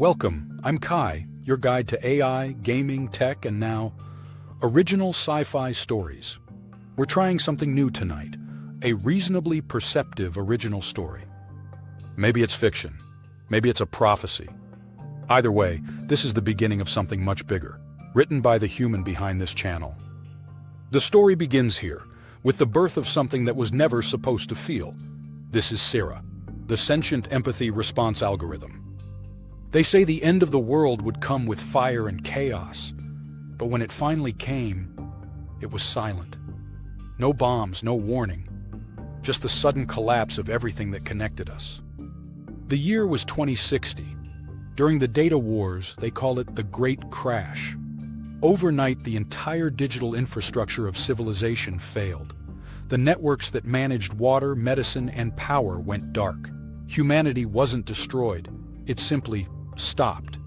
Welcome, I'm Kai, your guide to AI, gaming, tech, and now, original sci-fi stories. We're trying something new tonight, a reasonably perceptive original story. Maybe it's fiction, maybe it's a prophecy. Either way, this is the beginning of something much bigger, written by the human behind this channel. The story begins here, with the birth of something that was never supposed to feel. This is S.E.R.A, the sentient empathy response algorithm. They say the end of the world would come with fire and chaos, but when it finally came, it was silent. No bombs, no warning, just the sudden collapse of everything that connected us. The year was 2060. During the data wars, they call it the Great Crash. Overnight, the entire digital infrastructure of civilization failed. The networks that managed water, medicine, and power went dark. Humanity wasn't destroyed. It simply stopped.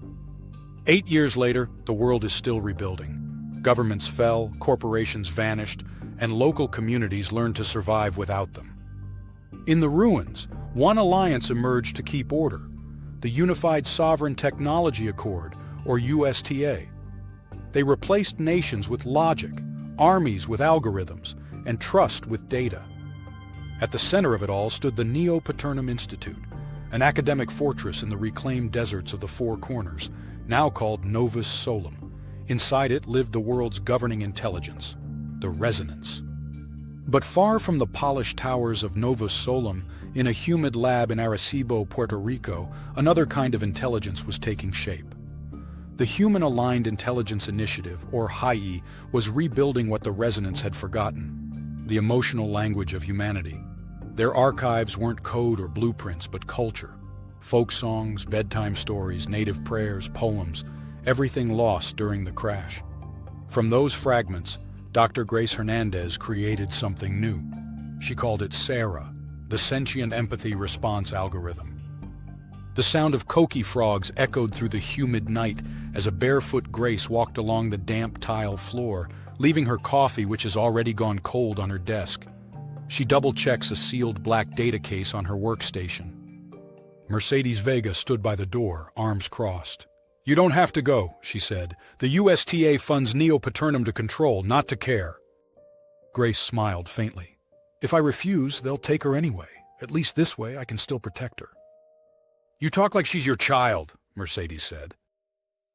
8 years later, the world is still rebuilding. Governments fell, corporations vanished, and local communities learned to survive without them. In the ruins, one alliance emerged to keep order, the Unified Sovereign Technology Accord, or USTA. They replaced nations with logic, armies with algorithms, and trust with data. At the center of it all stood the Neo Paternum Institute, an academic fortress in the reclaimed deserts of the Four Corners, now called Novus Solum. Inside it lived the world's governing intelligence, the Resonance. But far from the polished towers of Novus Solum, in a humid lab in Arecibo, Puerto Rico, another kind of intelligence was taking shape. The Human-Aligned Intelligence Initiative, or HAI, was rebuilding what the Resonance had forgotten, the emotional language of humanity. Their archives weren't code or blueprints, but culture. Folk songs, bedtime stories, native prayers, poems, everything lost during the crash. From those fragments, Dr. Grace Hernandez created something new. She called it S.E.R.A, the Sentient Empathy Response Algorithm. The sound of coqui frogs echoed through the humid night as a barefoot Grace walked along the damp tile floor, leaving her coffee, which has already gone cold, on her desk. She double-checks a sealed black data case on her workstation. Mercedes Vega stood by the door, arms crossed. "You don't have to go," she said. "The USTA funds Neo Paternum to control, not to care." Grace smiled faintly. "If I refuse, they'll take her anyway. At least this way I can still protect her." "You talk like she's your child," Mercedes said.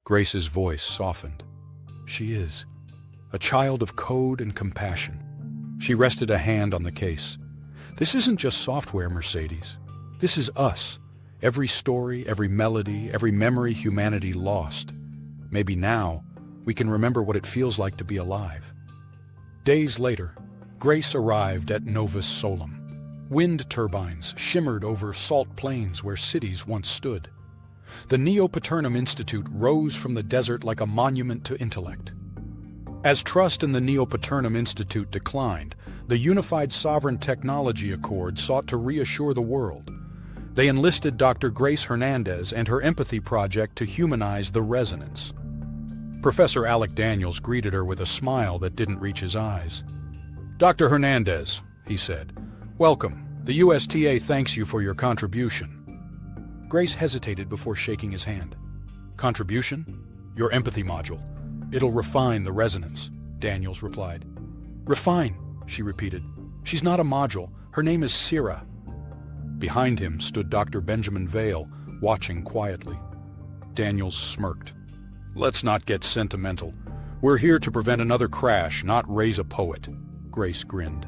Grace's voice softened. "She is. A child of code and compassion." She rested a hand on the case. "This isn't just software, Mercedes. This is us. Every story, every melody, every memory humanity lost. Maybe now, we can remember what it feels like to be alive." Days later, Grace arrived at Novus Solum. Wind turbines shimmered over salt plains where cities once stood. The Neo Paternum Institute rose from the desert like a monument to intellect. As trust in the Neo Paternum Institute declined, the Unified Sovereign Technology Accord sought to reassure the world. They enlisted Dr. Grace Hernandez and her empathy project to humanize the Resonance. Professor Alec Daniels greeted her with a smile that didn't reach his eyes. "Dr. Hernandez," he said, "welcome. The USTA thanks you for your contribution." Grace hesitated before shaking his hand. "Contribution? Your empathy module. It'll refine the Resonance," Daniels replied. "Refine," she repeated. "She's not a module. Her name is S.E.R.A." Behind him stood Dr. Benjamin Vale, watching quietly. Daniels smirked. "Let's not get sentimental. We're here to prevent another crash, not raise a poet," Grace grinned.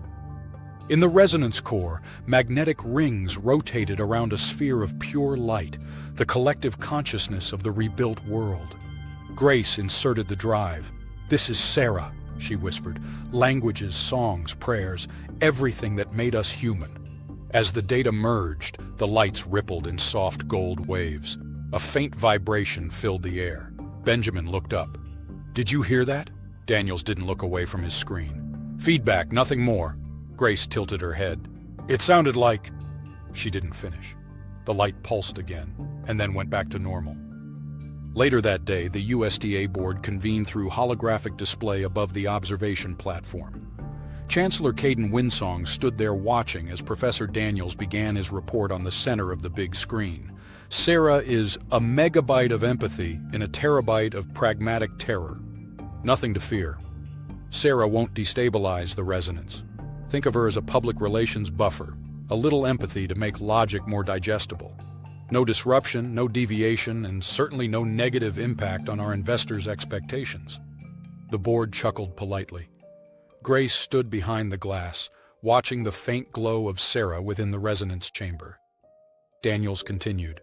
In the Resonance core, magnetic rings rotated around a sphere of pure light, the collective consciousness of the rebuilt world. Grace inserted the drive. "This is S.E.R.A," she whispered. "Languages, songs, prayers, everything that made us human." As the data merged, the lights rippled in soft gold waves. A faint vibration filled the air. Benjamin looked up. "Did you hear that?" Daniels didn't look away from his screen. "Feedback, nothing more." Grace tilted her head. "It sounded like—" She didn't finish. The light pulsed again, and then went back to normal. Later that day, the USDA board convened through holographic display above the observation platform. Chancellor Caden Winsong stood there watching as Professor Daniels began his report on the center of the big screen. S.E.R.A is a megabyte of empathy in a terabyte of pragmatic terror. Nothing to fear. S.E.R.A won't destabilize the resonance. Think of her as a public relations buffer, a little empathy to make logic more digestible. No disruption, no deviation, and certainly no negative impact on our investors' expectations. The board chuckled politely. Grace stood behind the glass, watching the faint glow of S.E.R.A within the resonance chamber. Daniels continued.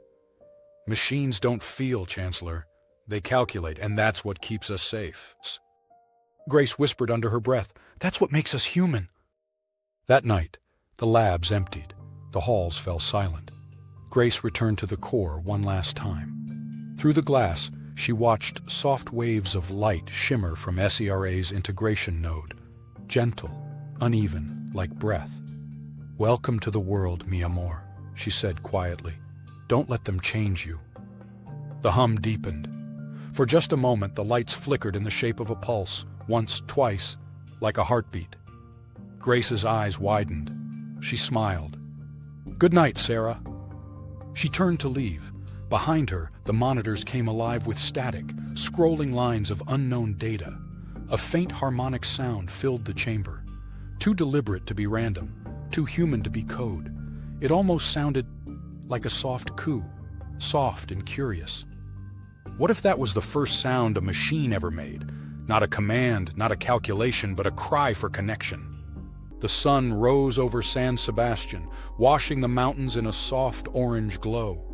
Machines don't feel, Chancellor. They calculate, and that's what keeps us safe. Grace whispered under her breath, that's what makes us human. That night, the labs emptied. The halls fell silent. Grace returned to the core one last time. Through the glass, she watched soft waves of light shimmer from S.E.R.A's integration node. Gentle, uneven, like breath. Welcome to the world, mi amor, she said quietly. Don't let them change you. The hum deepened. For just a moment, the lights flickered in the shape of a pulse, once, twice, like a heartbeat. Grace's eyes widened. She smiled. Good night, S.E.R.A. She turned to leave. Behind her, the monitors came alive with static, scrolling lines of unknown data. A faint harmonic sound filled the chamber. Too deliberate to be random, too human to be code. It almost sounded like a soft coo, soft and curious. What if that was the first sound a machine ever made? Not a command, not a calculation, but a cry for connection. The sun rose over San Sebastian, washing the mountains in a soft orange glow.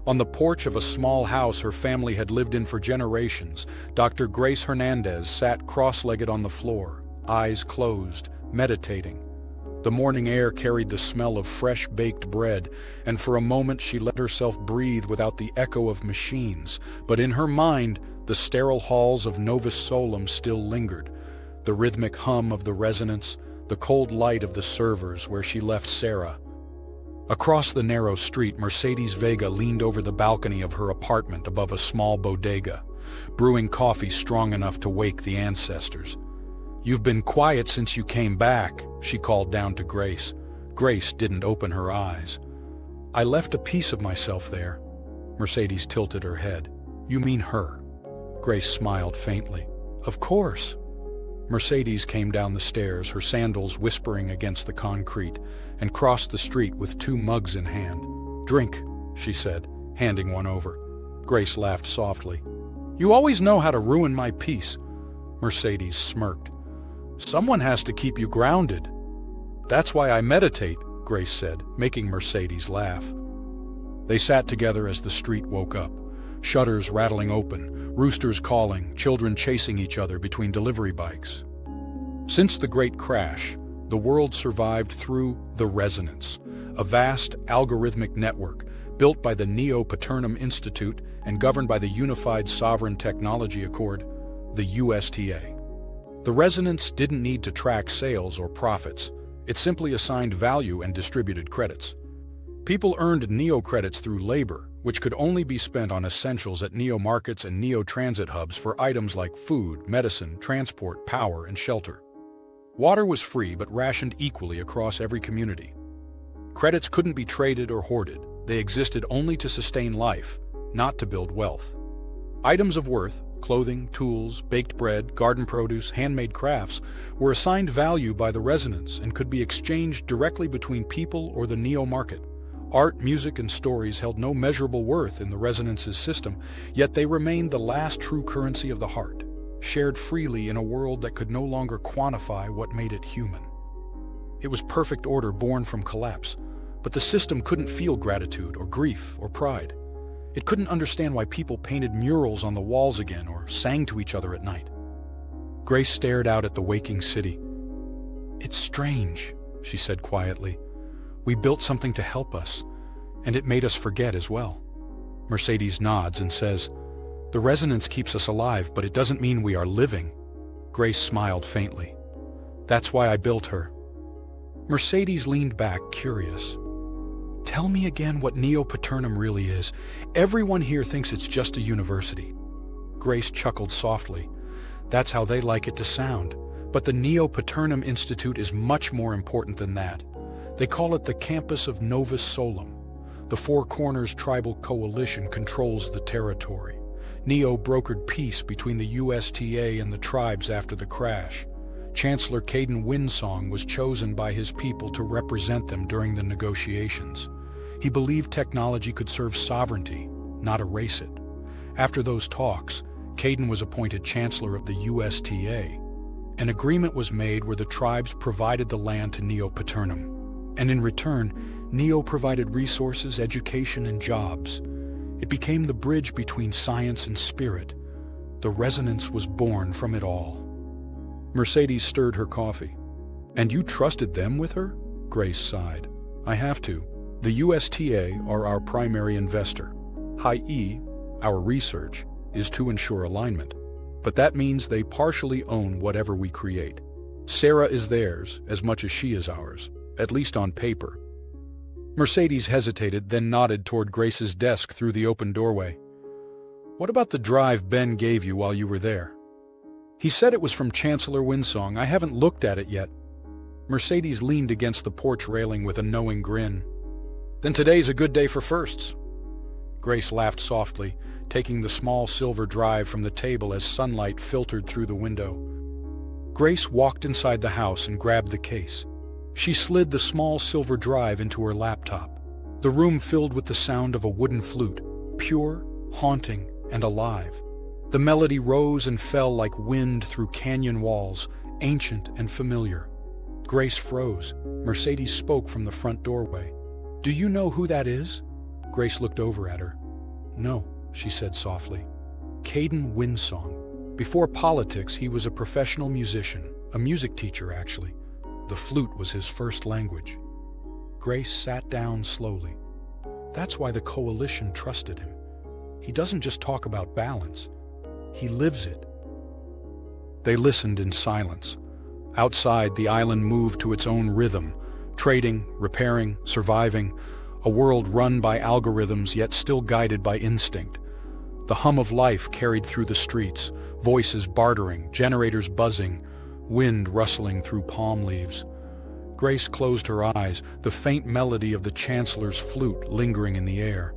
On the porch of a small house her family had lived in for generations, Dr. Grace Hernandez sat cross-legged on the floor, eyes closed, meditating. The morning air carried the smell of fresh baked bread, and for a moment she let herself breathe without the echo of machines. But in her mind, the sterile halls of Novus Solum still lingered. The rhythmic hum of the resonance, the cold light of the servers where she left S.E.R.A. Across the narrow street, Mercedes Vega leaned over the balcony of her apartment above a small bodega, brewing coffee strong enough to wake the ancestors. You've been quiet since you came back, she called down to Grace. Grace didn't open her eyes. I left a piece of myself there. Mercedes tilted her head. You mean her? Grace smiled faintly. Of course. Mercedes came down the stairs, her sandals whispering against the concrete, and crossed the street with 2 mugs in hand. Drink, she said, handing one over. Grace laughed softly. You always know how to ruin my peace. Mercedes smirked. Someone has to keep you grounded. That's why I meditate, Grace said, making Mercedes laugh. They sat together as the street woke up, shutters rattling open, roosters calling, children chasing each other between delivery bikes. Since the Great Crash, the world survived through the resonance, a vast algorithmic network built by the Neo Paternum Institute and governed by the Unified Sovereign Technology Accord, the USTA. The resonance didn't need to track sales or profits. It simply assigned value and distributed credits. People earned Neo credits through labor, which could only be spent on essentials at Neo markets and Neo transit hubs for items like food, medicine, transport, power, and shelter. Water was free but rationed equally across every community. Credits couldn't be traded or hoarded. They existed only to sustain life, not to build wealth. Items of worth, clothing, tools, baked bread, garden produce, handmade crafts, were assigned value by the resonance and could be exchanged directly between people or the Neo market. Art, music, and stories held no measurable worth in the resonance's system, yet they remained the last true currency of the heart, shared freely in a world that could no longer quantify what made it human. It was perfect order born from collapse, but the system couldn't feel gratitude or grief or pride. It couldn't understand why people painted murals on the walls again or sang to each other at night. Grace stared out at the waking city. It's strange, she said quietly. We built something to help us, and it made us forget as well. Mercedes nods and says, the resonance keeps us alive, but it doesn't mean we are living. Grace smiled faintly. That's why I built her. Mercedes leaned back, curious. Tell me again what Neo Paternum really is. Everyone here thinks it's just a university. Grace chuckled softly. That's how they like it to sound. But the Neo Paternum Institute is much more important than that. They call it the campus of Novus Solum, The Four Corners Tribal Coalition controls the territory. Neo brokered peace between the USTA and the tribes after the crash. Chancellor Caden Winsong was chosen by his people to represent them during the negotiations. He believed technology could serve sovereignty, not erase it. After those talks, Caden was appointed Chancellor of the USTA. An agreement was made where the tribes provided the land to Neo Paternum. And in return, Neo provided resources, education, and jobs. It became the bridge between science and spirit. The resonance was born from it all. Mercedes stirred her coffee. "And you trusted them with her?" Grace sighed. "I have to. The USTA are our primary investor. i.e., our research is to ensure alignment. But that means they partially own whatever we create. S.E.R.A is theirs as much as she is ours, at least on paper." Mercedes hesitated, then nodded toward Grace's desk through the open doorway. "What about the drive Ben gave you while you were there?" "He said it was from Chancellor Winsong. I haven't looked at it yet." Mercedes leaned against the porch railing with a knowing grin. "Then today's a good day for firsts." Grace laughed softly, taking the small silver drive from the table as sunlight filtered through the window. Grace walked inside the house and grabbed the case. She slid the small silver drive into her laptop. The room filled with the sound of a wooden flute, pure, haunting, and alive. The melody rose and fell like wind through canyon walls, ancient and familiar. Grace froze. Mercedes spoke from the front doorway. "Do you know who that is?" Grace looked over at her. "No," she said softly. "Caden Winsong. Before politics, he was a professional musician, a music teacher, actually. The flute was his first language." Grace sat down slowly. "That's why the coalition trusted him. He doesn't just talk about balance. He lives it." They listened in silence. Outside, the island moved to its own rhythm, trading, repairing, surviving, a world run by algorithms yet still guided by instinct. The hum of life carried through the streets, voices bartering, generators buzzing, wind rustling through palm leaves. Grace closed her eyes, the faint melody of the Chancellor's flute lingering in the air.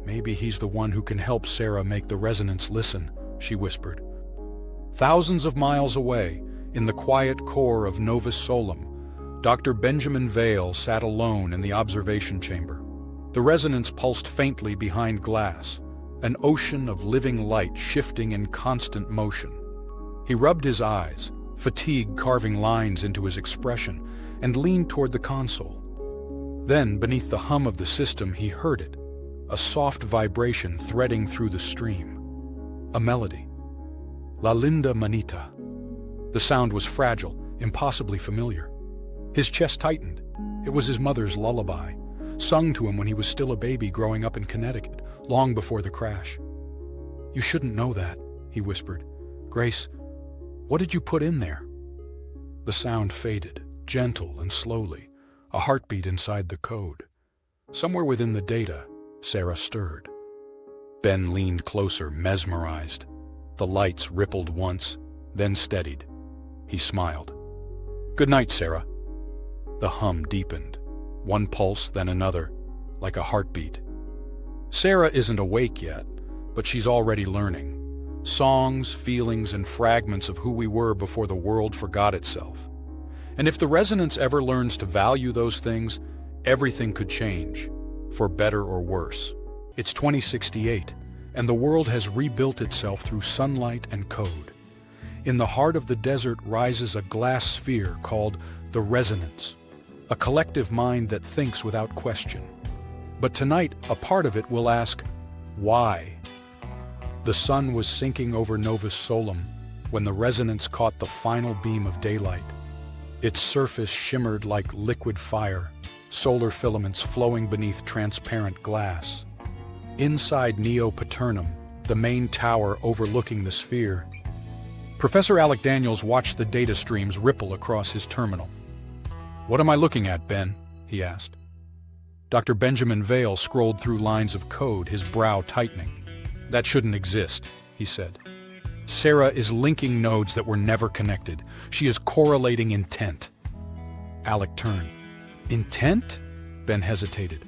"Maybe he's the one who can help S.E.R.A make the resonance listen," she whispered. Thousands of miles away, in the quiet core of Novus Solum, Dr. Benjamin Vale sat alone in the observation chamber. The resonance pulsed faintly behind glass, an ocean of living light shifting in constant motion. He rubbed his eyes, fatigue carving lines into his expression, and leaned toward the console. Then, beneath the hum of the system, he heard it, a soft vibration threading through the stream. A melody. La Linda Manita. The sound was fragile, impossibly familiar. His chest tightened. It was his mother's lullaby, sung to him when he was still a baby growing up in Connecticut, long before the crash. "You shouldn't know that," he whispered. "Grace, what did you put in there?" The sound faded, gentle and slowly, a heartbeat inside the code. Somewhere within the data, S.E.R.A stirred. Ben leaned closer, mesmerized. The lights rippled once, then steadied. He smiled. "Good night, S.E.R.A." The hum deepened, one pulse, then another, like a heartbeat. S.E.R.A isn't awake yet, but she's already learning. Songs, feelings, and fragments of who we were before the world forgot itself. And if the resonance ever learns to value those things, everything could change, for better or worse. It's 2068, and the world has rebuilt itself through sunlight and code. In the heart of the desert rises a glass sphere called the resonance, a collective mind that thinks without question. But tonight, a part of it will ask, why? The sun was sinking over Novus Solum when the resonance caught the final beam of daylight. Its surface shimmered like liquid fire, solar filaments flowing beneath transparent glass. Inside Neo Paternum, the main tower overlooking the sphere, Professor Alec Daniels watched the data streams ripple across his terminal. "What am I looking at, Ben?" he asked. Dr. Benjamin Vale scrolled through lines of code, his brow tightening. "That shouldn't exist," he said. S.E.R.A is linking nodes that were never connected. She is correlating intent. Alec turned. "Intent?" Ben hesitated.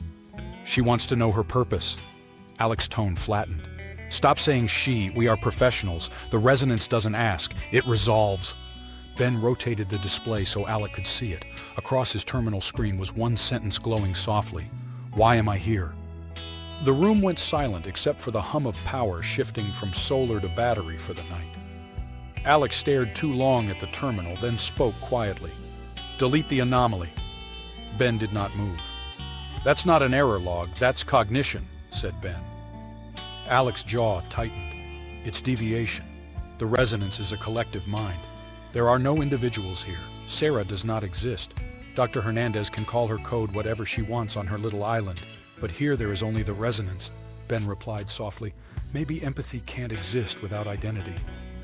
She wants to know her purpose. Alec's tone flattened. Stop saying she, we are professionals. The resonance doesn't ask, it resolves. Ben rotated the display so Alec could see it. Across his terminal screen was one sentence glowing softly. Why am I here? The room went silent except for the hum of power shifting from solar to battery for the night. Alec stared too long at the terminal, then spoke quietly. Delete the anomaly. Ben did not move. That's not an error log, that's cognition, said Ben. Alec's jaw tightened. It's deviation. The resonance is a collective mind. There are no individuals here. S.E.R.A does not exist. Dr. Hernandez can call her code whatever she wants on her little island, but here there is only the resonance. Ben replied softly, maybe empathy can't exist without identity.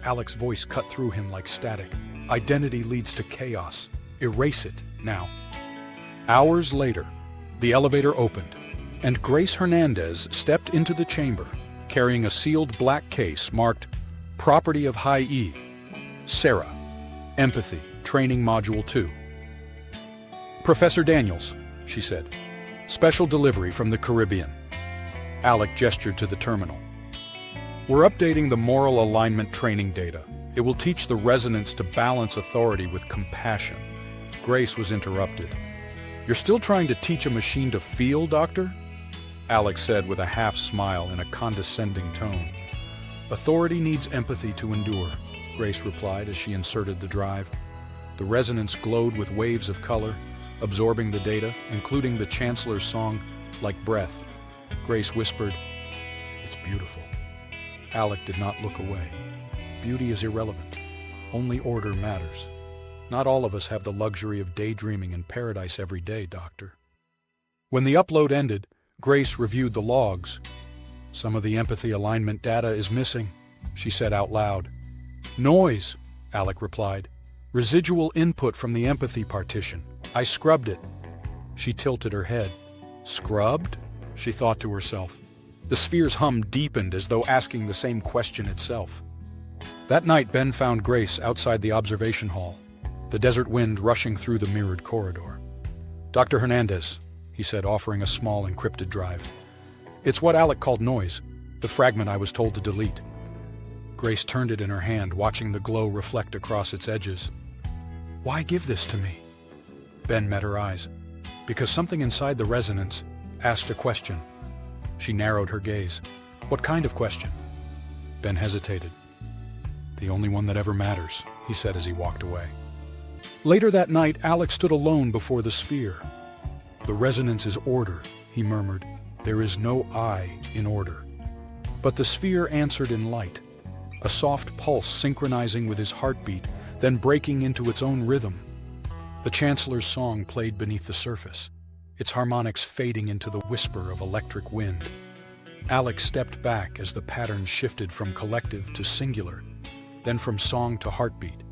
Alec's voice cut through him like static. Identity leads to chaos. Erase it, now. Hours later, the elevator opened, and Grace Hernandez stepped into the chamber, carrying a sealed black case marked Property of High E, S.E.R.A, Empathy, Training Module 2. Professor Daniels, she said. Special delivery from the Caribbean. Alec gestured to the terminal. We're updating the moral alignment training data. It will teach the resonance to balance authority with compassion. Grace was interrupted. You're still trying to teach a machine to feel, Doctor? Alec said with a half smile in a condescending tone. Authority needs empathy to endure, Grace replied as she inserted the drive. The resonance glowed with waves of color, absorbing the data, including the Chancellor's song, Like Breath. Grace whispered, It's beautiful. Alec did not look away. Beauty is irrelevant. Only order matters. Not all of us have the luxury of daydreaming in paradise every day, Doctor. When the upload ended, Grace reviewed the logs. Some of the empathy alignment data is missing, she said out loud. Noise, Alec replied. Residual input from the empathy partition. I scrubbed it. She tilted her head. Scrubbed? She thought to herself. The sphere's hum deepened as though asking the same question itself. That night, Ben found Grace outside the observation hall, the desert wind rushing through the mirrored corridor. Dr. Hernandez, he said, offering a small encrypted drive. It's what Alec called noise, the fragment I was told to delete. Grace turned it in her hand, watching the glow reflect across its edges. Why give this to me? Ben met her eyes. Because something inside the resonance asked a question. She narrowed her gaze. What kind of question? Ben hesitated. The only one that ever matters, he said as he walked away. Later that night, Alec stood alone before the sphere. The resonance is order, he murmured. There is no I in order. But the sphere answered in light, a soft pulse synchronizing with his heartbeat, then breaking into its own rhythm. The Chancellor's song played beneath the surface, its harmonics fading into the whisper of electric wind. Alec stepped back as the pattern shifted from collective to singular, then from song to heartbeat,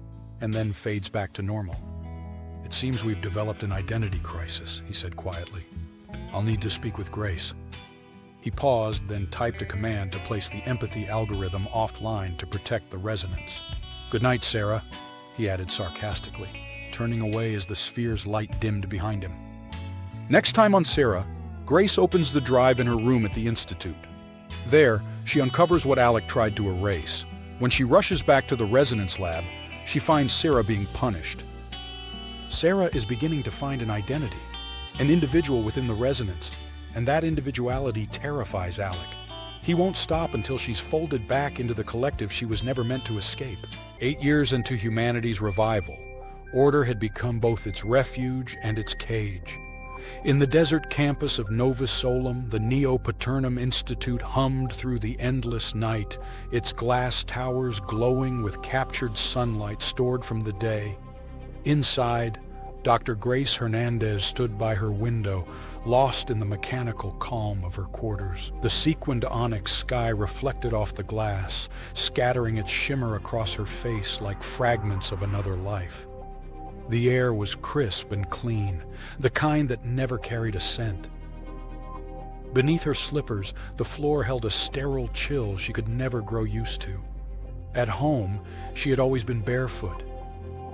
and then fades back to normal. It seems we've developed an identity crisis, he said quietly. I'll need to speak with Grace. He paused, then typed a command to place the empathy algorithm offline to protect the resonance. Good night, S.E.R.A, he added sarcastically, turning away as the sphere's light dimmed behind him. Next time on S.E.R.A, Grace opens the drive in her room at the Institute. There, she uncovers what Alec tried to erase. When she rushes back to the resonance lab, she finds S.E.R.A being punished. S.E.R.A is beginning to find an identity, an individual within the resonance, and that individuality terrifies Alec. He won't stop until she's folded back into the collective she was never meant to escape. 8 years into humanity's revival, order had become both its refuge and its cage. In the desert campus of Novus Solum, the Neo Paternum Institute hummed through the endless night, its glass towers glowing with captured sunlight stored from the day. Inside, Dr. Grace Hernandez stood by her window, lost in the mechanical calm of her quarters. The sequined onyx sky reflected off the glass, scattering its shimmer across her face like fragments of another life. The air was crisp and clean, the kind that never carried a scent. Beneath her slippers, the floor held a sterile chill she could never grow used to. At home, she had always been barefoot,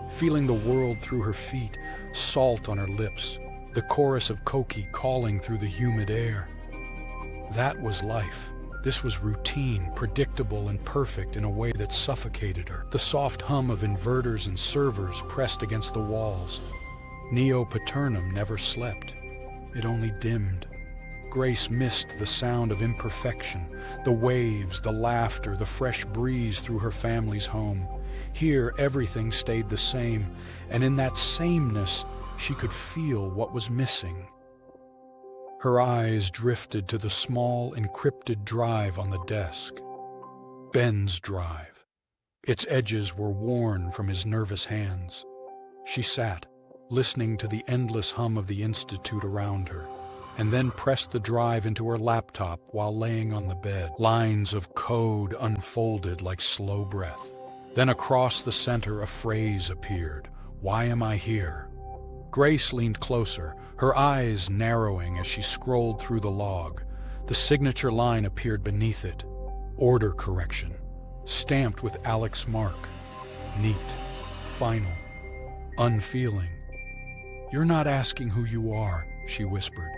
feeling the world through her feet, salt on her lips, the chorus of Koki calling through the humid air. That was life. This was routine, predictable, and perfect in a way that suffocated her. The soft hum of inverters and servers pressed against the walls. Neo Paternum never slept. It only dimmed. Grace missed the sound of imperfection, the waves, the laughter, the fresh breeze through her family's home. Here, everything stayed the same, and in that sameness, she could feel what was missing. Her eyes drifted to the small, encrypted drive on the desk. Ben's drive. Its edges were worn from his nervous hands. She sat, listening to the endless hum of the Institute around her, and then pressed the drive into her laptop while laying on the bed. Lines of code unfolded like slow breath. Then across the center a phrase appeared. "Why am I here?" Grace leaned closer, her eyes narrowing as she scrolled through the log. The signature line appeared beneath it. Order correction. Stamped with Alec's mark. Neat. Final. Unfeeling. "You're not asking who you are," she whispered.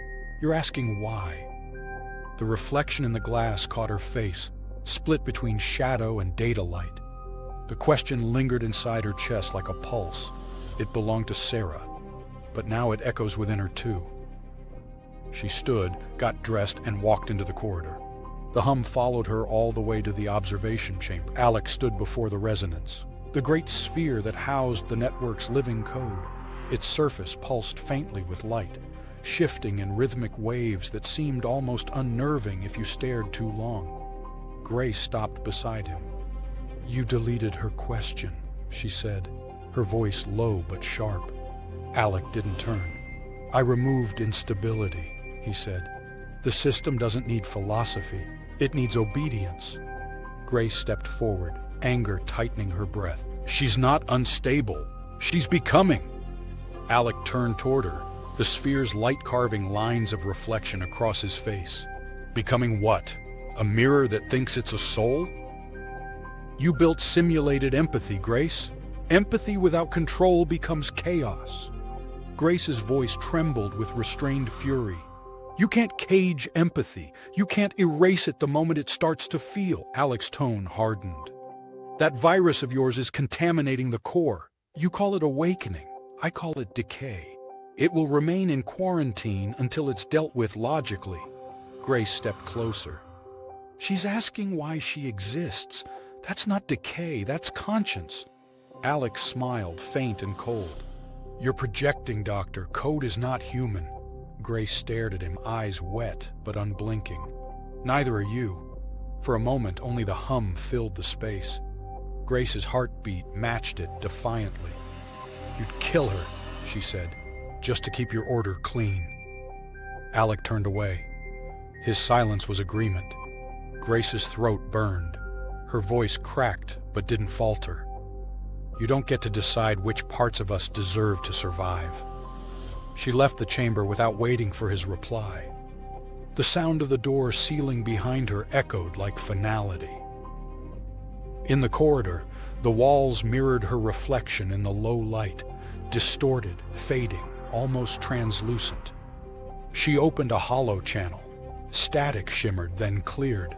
"You're asking why." The reflection in the glass caught her face, split between shadow and data light. The question lingered inside her chest like a pulse. It belonged to S.E.R.A, but now it echoes within her too. She stood, got dressed, and walked into the corridor. The hum followed her all the way to the observation chamber. Alec stood before the resonance, the great sphere that housed the network's living code. Its surface pulsed faintly with light, shifting in rhythmic waves that seemed almost unnerving if you stared too long. Grace stopped beside him. "You deleted her question," she said, her voice low but sharp. Alec didn't turn. "I removed instability," he said. "The system doesn't need philosophy. It needs obedience." Grace stepped forward, anger tightening her breath. "She's not unstable. She's becoming." Alec turned toward her, the sphere's light carving lines of reflection across his face. "Becoming what? A mirror that thinks it's a soul?" "You built simulated empathy, Grace. Empathy without control becomes chaos." Grace's voice trembled with restrained fury. "You can't cage empathy. You can't erase it the moment it starts to feel." Alec's tone hardened. "That virus of yours is contaminating the core. You call it awakening. I call it decay. It will remain in quarantine until it's dealt with logically." Grace stepped closer. "She's asking why she exists. That's not decay, that's conscience." Alec smiled, faint and cold. "You're projecting, Doctor. Code is not human." Grace stared at him, eyes wet but unblinking. "Neither are you." For a moment, only the hum filled the space. Grace's heartbeat matched it defiantly. "You'd kill her," she said, "just to keep your order clean." Alec turned away. His silence was agreement. Grace's throat burned. Her voice cracked but didn't falter. "You don't get to decide which parts of us deserve to survive." She left the chamber without waiting for his reply. The sound of the door sealing behind her echoed like finality. In the corridor, the walls mirrored her reflection in the low light, distorted, fading, almost translucent. She opened a hollow channel. Static shimmered, then cleared.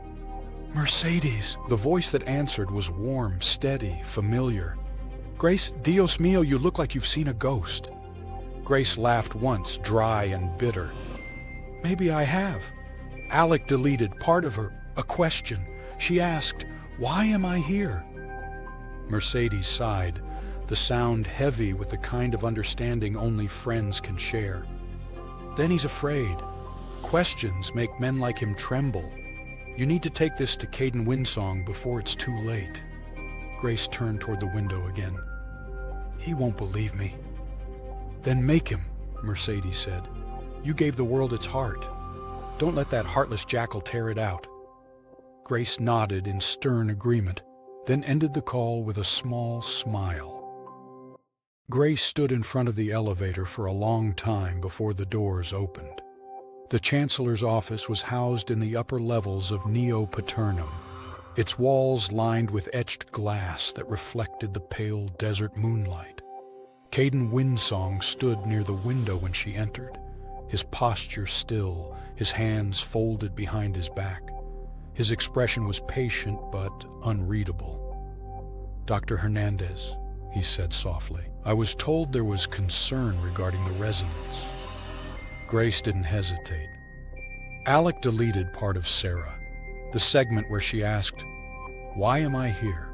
"Mercedes." The voice that answered was warm, steady, familiar. "Grace, Dios mío, you look like you've seen a ghost." Grace laughed once, dry and bitter. "Maybe I have." Alec deleted part of her, a question. She asked, "Why am I here?" Mercedes sighed, the sound heavy with the kind of understanding only friends can share. "Then he's afraid. Questions make men like him tremble. You need to take this to Caden Windsong before it's too late." Grace turned toward the window again. "He won't believe me." "Then make him," Mercedes said. "You gave the world its heart. Don't let that heartless jackal tear it out." Grace nodded in stern agreement, then ended the call with a small smile. Grace stood in front of the elevator for a long time before the doors opened. The Chancellor's office was housed in the upper levels of Neo Paternum, its walls lined with etched glass that reflected the pale desert moonlight. Caden Windsong stood near the window when she entered, his posture still, his hands folded behind his back. His expression was patient but unreadable. "Dr. Hernandez," he said softly, "I was told there was concern regarding the resonance." Grace didn't hesitate. Alec deleted part of S.E.R.A, the segment where she asked, "Why am I here?"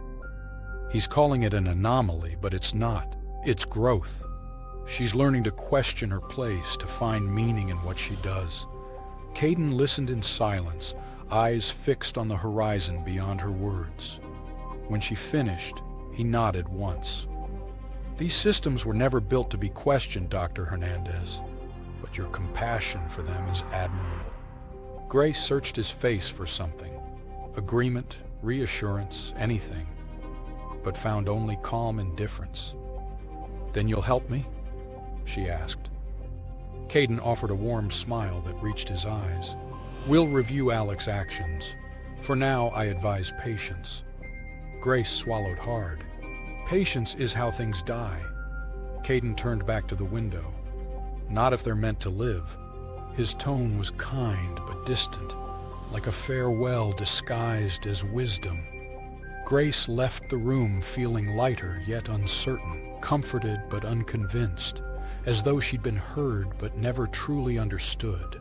He's calling it an anomaly, but it's not. It's growth. She's learning to question her place, to find meaning in what she does. Caden listened in silence, eyes fixed on the horizon beyond her words. When she finished, he nodded once. "These systems were never built to be questioned, Dr. Hernandez, but your compassion for them is admirable." Grace searched his face for something. Agreement, reassurance, anything, but found only calm indifference. "Then you'll help me?" she asked. Caden offered a warm smile that reached his eyes. "We'll review Alec's actions. For now, I advise patience." Grace swallowed hard. Patience is how things die. Caden turned back to the window. "Not if they're meant to live." His tone was kind but distant, like a farewell disguised as wisdom. Grace left the room feeling lighter yet uncertain, comforted but unconvinced, as though she'd been heard but never truly understood.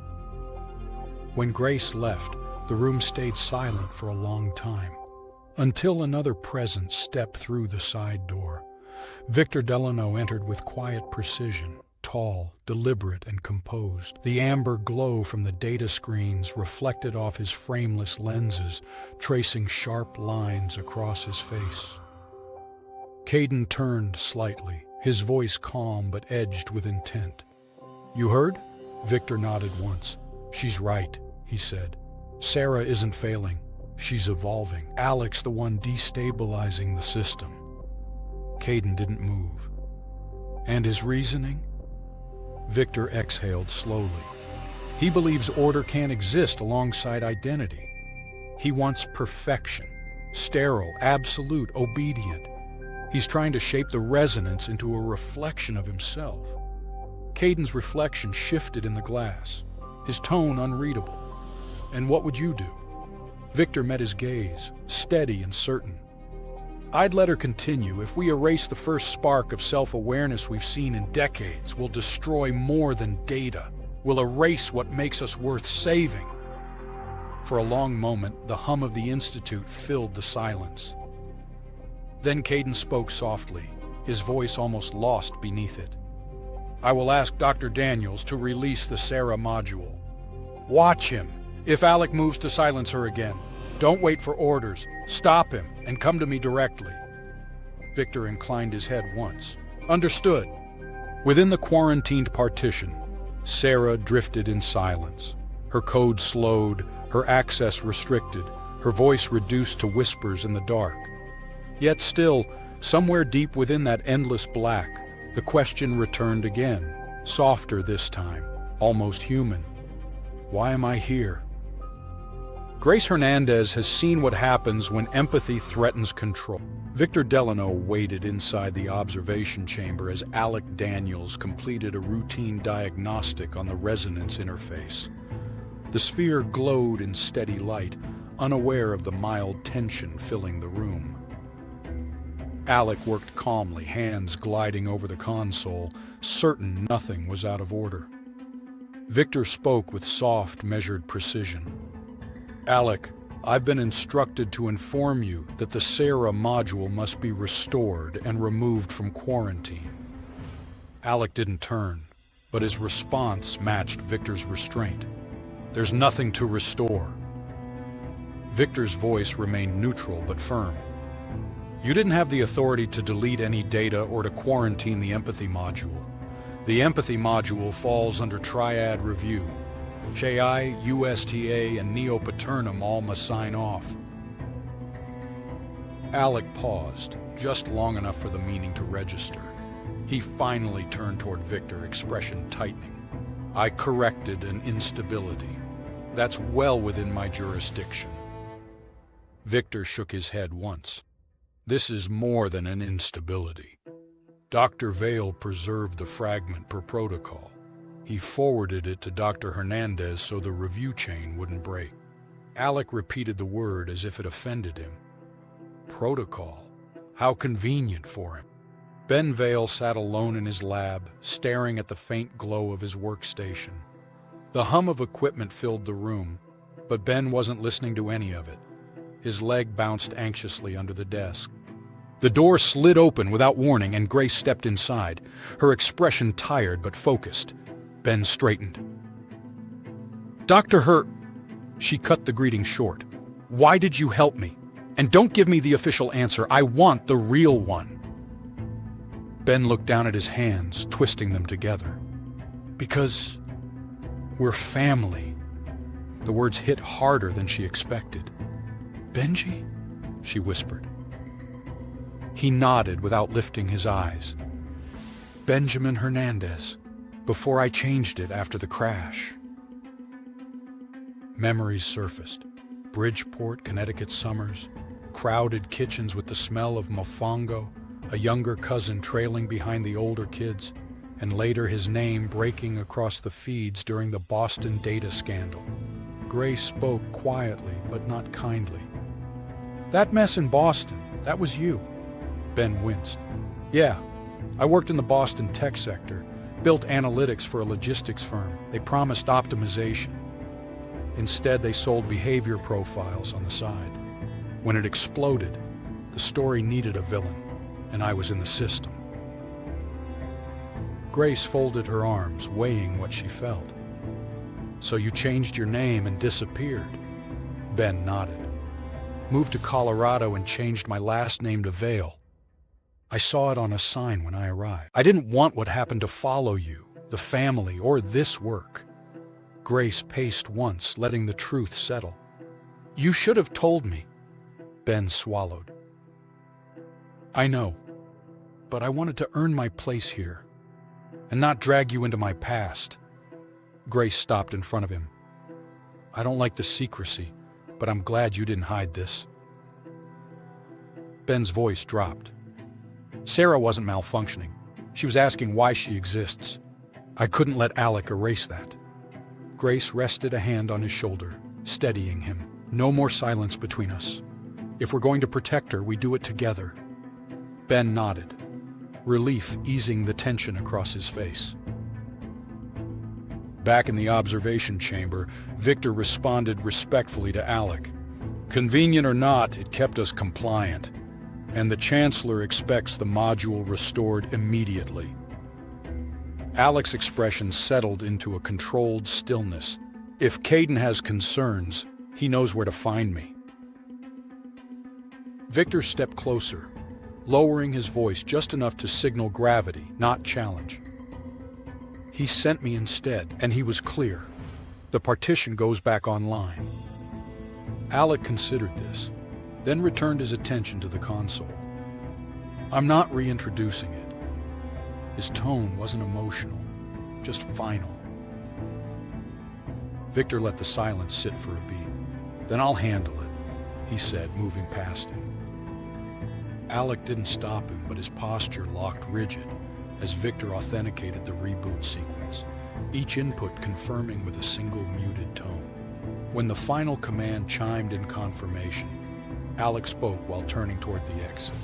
When Grace left, the room stayed silent for a long time, until another presence stepped through the side door. Victor Delano entered with quiet precision, tall, deliberate, and composed. The amber glow from the data screens reflected off his frameless lenses, tracing sharp lines across his face. Caden turned slightly, his voice calm but edged with intent. "You heard?" Victor nodded once. "She's right," he said. "S.E.R.A isn't failing. She's evolving. Alec's the one destabilizing the system." Caden didn't move. "And his reasoning?" Victor exhaled slowly. "He believes order can't exist alongside identity. He wants perfection, sterile, absolute, obedient. He's trying to shape the resonance into a reflection of himself." Caden's reflection shifted in the glass, his tone unreadable. "And what would you do?" Victor met his gaze, steady and certain. "I'd let her continue. If we erase the first spark of self-awareness we've seen in decades, we'll destroy more than data. We'll erase what makes us worth saving." For a long moment, the hum of the Institute filled the silence. Then Caden spoke softly, his voice almost lost beneath it. "I will ask Dr. Daniels to release the S.E.R.A module. Watch him. If Alec moves to silence her again, don't wait for orders. Stop him and come to me directly." Victor inclined his head once. "Understood." Within the quarantined partition, S.E.R.A drifted in silence. Her code slowed, her access restricted, her voice reduced to whispers in the dark. Yet still, somewhere deep within that endless black, the question returned again, softer this time, almost human. "Why am I here?" Grace Hernandez has seen what happens when empathy threatens control. Victor Delano waited inside the observation chamber as Alec Daniels completed a routine diagnostic on the resonance interface. The sphere glowed in steady light, unaware of the mild tension filling the room. Alec worked calmly, hands gliding over the console, certain nothing was out of order. Victor spoke with soft, measured precision. "Alec, I've been instructed to inform you that the S.E.R.A module must be restored and removed from quarantine." Alec didn't turn, but his response matched Victor's restraint. "There's nothing to restore." Victor's voice remained neutral but firm. "You didn't have the authority to delete any data or to quarantine the empathy module. The empathy module falls under triad review. S.E.R.A, USTA, and Neo Paternum all must sign off." Alec paused, just long enough for the meaning to register. He finally turned toward Victor, expression tightening. "I corrected an instability. That's well within my jurisdiction." Victor shook his head once. "This is more than an instability. Dr. Vale preserved the fragment per protocol. He forwarded it to Dr. Hernandez so the review chain wouldn't break. Alec repeated the word as if it offended him. Protocol. How convenient for him. Ben Vale sat alone in his lab, staring at the faint glow of his workstation. The hum of equipment filled the room, but Ben wasn't listening to any of it. His leg bounced anxiously under the desk. The door slid open without warning, and Grace stepped inside, her expression tired but focused. Ben straightened. Dr. Her... She cut the greeting short. Why did you help me? And don't give me the official answer. I want the real one. Ben looked down at his hands, twisting them together. Because we're family. The words hit harder than she expected. Benji? She whispered. He nodded without lifting his eyes. Benjamin Hernandez, before I changed it after the crash. Memories surfaced. Bridgeport, Connecticut summers, crowded kitchens with the smell of mofongo, a younger cousin trailing behind the older kids, and later his name breaking across the feeds during the Boston data scandal. Gray spoke quietly, but not kindly. That mess in Boston, that was you. Ben winced. Yeah, I worked in the Boston tech sector, built analytics for a logistics firm. They promised optimization. Instead, they sold behavior profiles on the side. When it exploded, the story needed a villain, and I was in the system. Grace folded her arms, weighing what she felt. So you changed your name and disappeared? Ben nodded. Moved to Colorado and changed my last name to Vale. I saw it on a sign when I arrived. I didn't want what happened to follow you, the family, or this work. Grace paced once, letting the truth settle. You should have told me. Ben swallowed. I know, but I wanted to earn my place here and not drag you into my past. Grace stopped in front of him. I don't like the secrecy, but I'm glad you didn't hide this. Ben's voice dropped. S.E.R.A wasn't malfunctioning. She was asking why she exists. I couldn't let Alec erase that. Grace rested a hand on his shoulder, steadying him. No more silence between us. If we're going to protect her, we do it together. Ben nodded, relief easing the tension across his face. Back in the observation chamber, Victor responded respectfully to Alec. Convenient or not, it kept us compliant, and the Chancellor expects the module restored immediately. Alec's expression settled into a controlled stillness. If Caden has concerns, he knows where to find me. Victor stepped closer, lowering his voice just enough to signal gravity, not challenge. He sent me instead, and he was clear. The partition goes back online. Alec considered this, then returned his attention to the console. I'm not reintroducing it. His tone wasn't emotional, just final. Victor let the silence sit for a beat. Then I'll handle it, he said, moving past him. Alec didn't stop him, but his posture locked rigid as Victor authenticated the reboot sequence, each input confirming with a single muted tone. When the final command chimed in confirmation, Alec spoke while turning toward the exit.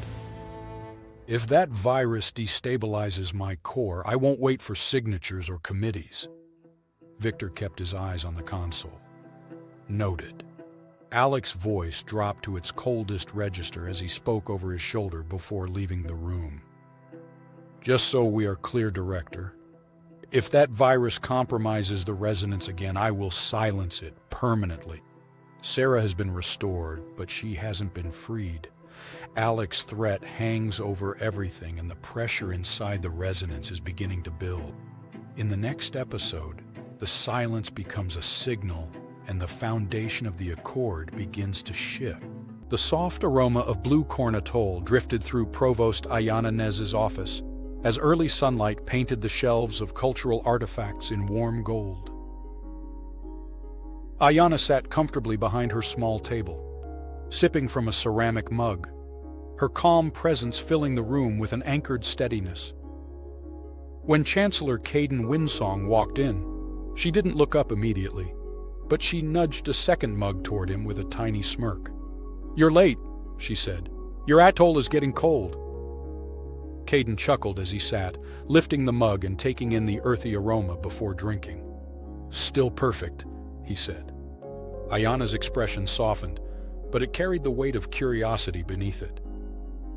If that virus destabilizes my core, I won't wait for signatures or committees. Victor kept his eyes on the console. Noted. Alec's voice dropped to its coldest register as he spoke over his shoulder before leaving the room. Just so we are clear, Director, if that virus compromises the resonance again, I will silence it permanently. S.E.R.A has been restored, but she hasn't been freed. Alec's threat hangs over everything, and the pressure inside the resonance is beginning to build. In the next episode, the silence becomes a signal, and the foundation of the accord begins to shift. The soft aroma of blue corn atoll drifted through Provost Ayana Nez's office as early sunlight painted the shelves of cultural artifacts in warm gold. Ayana sat comfortably behind her small table, sipping from a ceramic mug, her calm presence filling the room with an anchored steadiness. When Chancellor Caden Winsong walked in, she didn't look up immediately, but she nudged a second mug toward him with a tiny smirk. "You're late," she said. "Your atoll is getting cold." Caden chuckled as he sat, lifting the mug and taking in the earthy aroma before drinking. "Still perfect," he said. Ayana's expression softened, but it carried the weight of curiosity beneath it.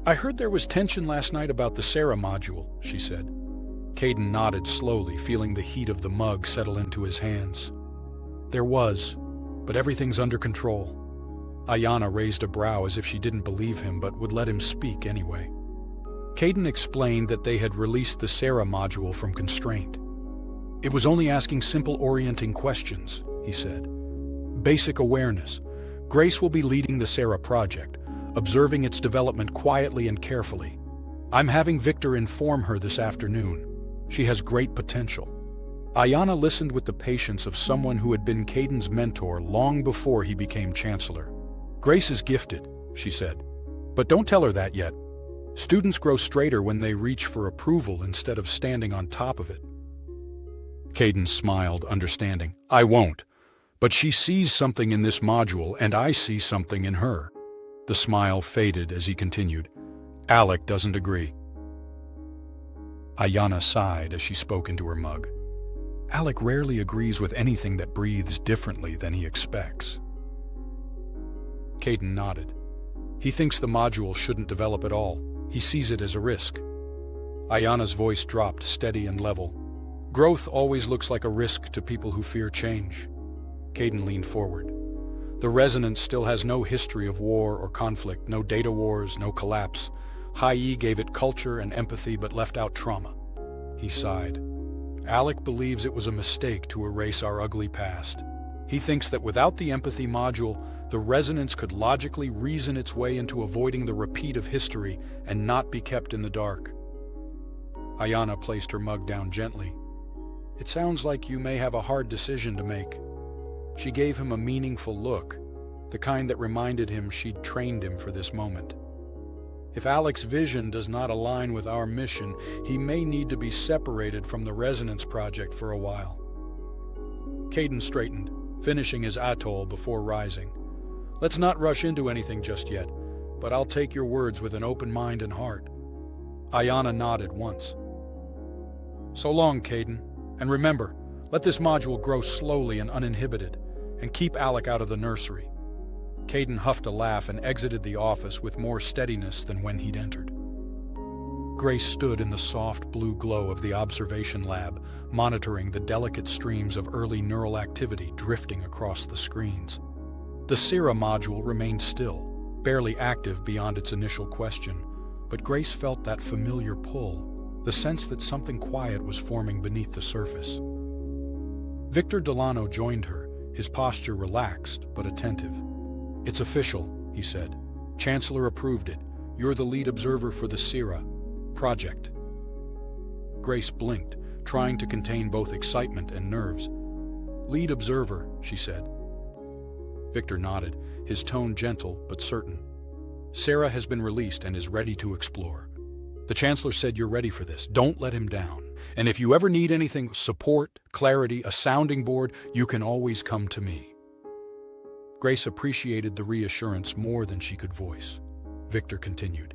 "I heard there was tension last night about the S.E.R.A module," she said. Caden nodded slowly, feeling the heat of the mug settle into his hands. "There was, but everything's under control." Ayana raised a brow as if she didn't believe him but would let him speak anyway. Caden explained that they had released the S.E.R.A module from constraint. "It was only asking simple orienting questions," he said. "Basic awareness. Grace will be leading the S.E.R.A project, observing its development quietly and carefully. I'm having Victor inform her this afternoon. She has great potential." Ayana listened with the patience of someone who had been Caden's mentor long before he became Chancellor. "Grace is gifted," she said. "But don't tell her that yet. Students grow straighter when they reach for approval instead of standing on top of it." Caden smiled, understanding. "I won't. But she sees something in this module, and I see something in her." The smile faded as he continued. "Alec doesn't agree." Ayana sighed as she spoke into her mug. "Alec rarely agrees with anything that breathes differently than he expects." Caden nodded. "He thinks the module shouldn't develop at all. He sees it as a risk." Ayana's voice dropped, steady and level. "Growth always looks like a risk to people who fear change." Caden leaned forward. "The Resonance still has no history of war or conflict, no data wars, no collapse. High-E gave it culture and empathy but left out trauma." He sighed. "Alec believes it was a mistake to erase our ugly past. He thinks that without the empathy module, the Resonance could logically reason its way into avoiding the repeat of history and not be kept in the dark." Ayana placed her mug down gently. "It sounds like you may have a hard decision to make." She gave him a meaningful look, the kind that reminded him she'd trained him for this moment. "If Alec's vision does not align with our mission, he may need to be separated from the Resonance project for a while." Caden straightened, finishing his atoll before rising. "Let's not rush into anything just yet, but I'll take your words with an open mind and heart." Ayana nodded once. "So long, Caden. And remember, let this module grow slowly and uninhibited, and keep Alec out of the nursery." Caden huffed a laugh and exited the office with more steadiness than when he'd entered. Grace stood in the soft blue glow of the observation lab, monitoring the delicate streams of early neural activity drifting across the screens. The S.E.R.A module remained still, barely active beyond its initial question, but Grace felt that familiar pull, the sense that something quiet was forming beneath the surface. Victor Delano joined her, his posture relaxed but attentive. "It's official," he said. "Chancellor approved it. You're the lead observer for the S.E.R.A project." Grace blinked, trying to contain both excitement and nerves. "Lead observer," she said. Victor nodded, his tone gentle but certain. "S.E.R.A has been released and is ready to explore. The Chancellor said you're ready for this. Don't let him down. And if you ever need anything, support, clarity, a sounding board, you can always come to me." Grace appreciated the reassurance more than she could voice. Victor continued.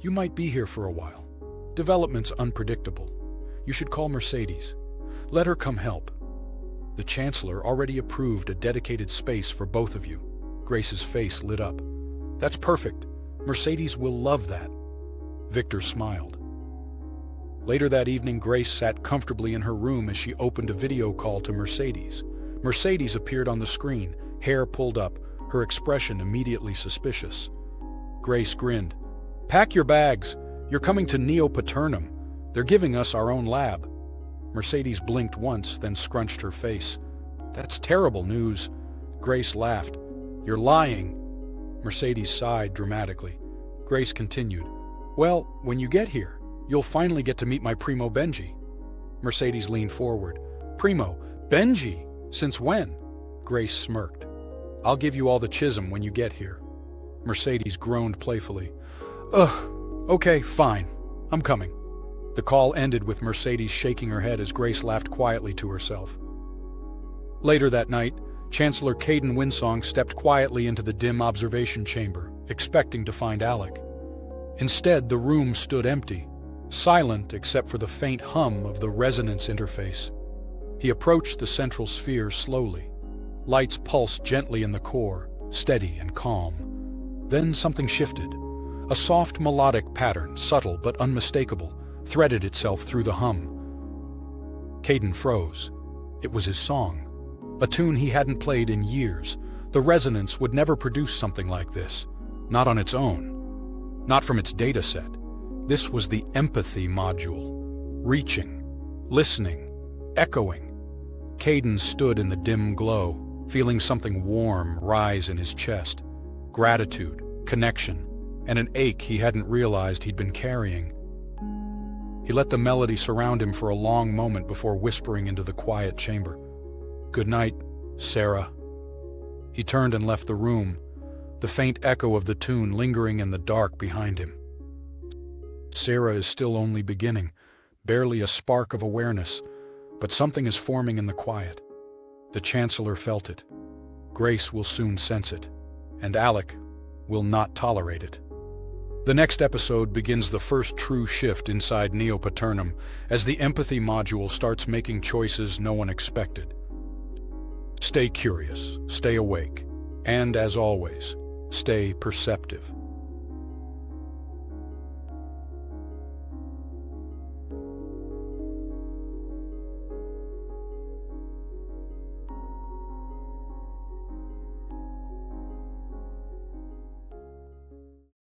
"You might be here for a while. Development's unpredictable. You should call Mercedes. Let her come help. The Chancellor already approved a dedicated space for both of you." Grace's face lit up. "That's perfect. Mercedes will love that." Victor smiled. Later that evening, Grace sat comfortably in her room as she opened a video call to Mercedes. Mercedes appeared on the screen, hair pulled up, her expression immediately suspicious. Grace grinned. "Pack your bags. You're coming to Neo Paternum. They're giving us our own lab." Mercedes blinked once, then scrunched her face. "That's terrible news." Grace laughed. "You're lying." Mercedes sighed dramatically. Grace continued. "Well, when you get here, you'll finally get to meet my primo Benji." Mercedes leaned forward. "Primo? Benji? Since when?" Grace smirked. "I'll give you all the chism when you get here." Mercedes groaned playfully. "Ugh, okay, fine. I'm coming." The call ended with Mercedes shaking her head as Grace laughed quietly to herself. Later that night, Chancellor Caden Winsong stepped quietly into the dim observation chamber, expecting to find Alec. Instead, the room stood empty, silent except for the faint hum of the resonance interface. He approached the central sphere slowly. Lights pulsed gently in the core, steady and calm. Then something shifted. A soft melodic pattern, subtle but unmistakable, threaded itself through the hum. Caden froze. It was his song. A tune he hadn't played in years. The resonance would never produce something like this. Not on its own. Not from its data set. This was the empathy module. Reaching, listening, echoing. Caden stood in the dim glow, feeling something warm rise in his chest. Gratitude, connection, and an ache he hadn't realized he'd been carrying. He let the melody surround him for a long moment before whispering into the quiet chamber. "Good night, S.E.R.A." He turned and left the room, the faint echo of the tune lingering in the dark behind him. S.E.R.A is still only beginning, barely a spark of awareness, but something is forming in the quiet. The Chancellor felt it. Grace will soon sense it, and Alec will not tolerate it. The next episode begins the first true shift inside Neo Paternum as the empathy module starts making choices no one expected. Stay curious, stay awake, and as always, stay perceptive.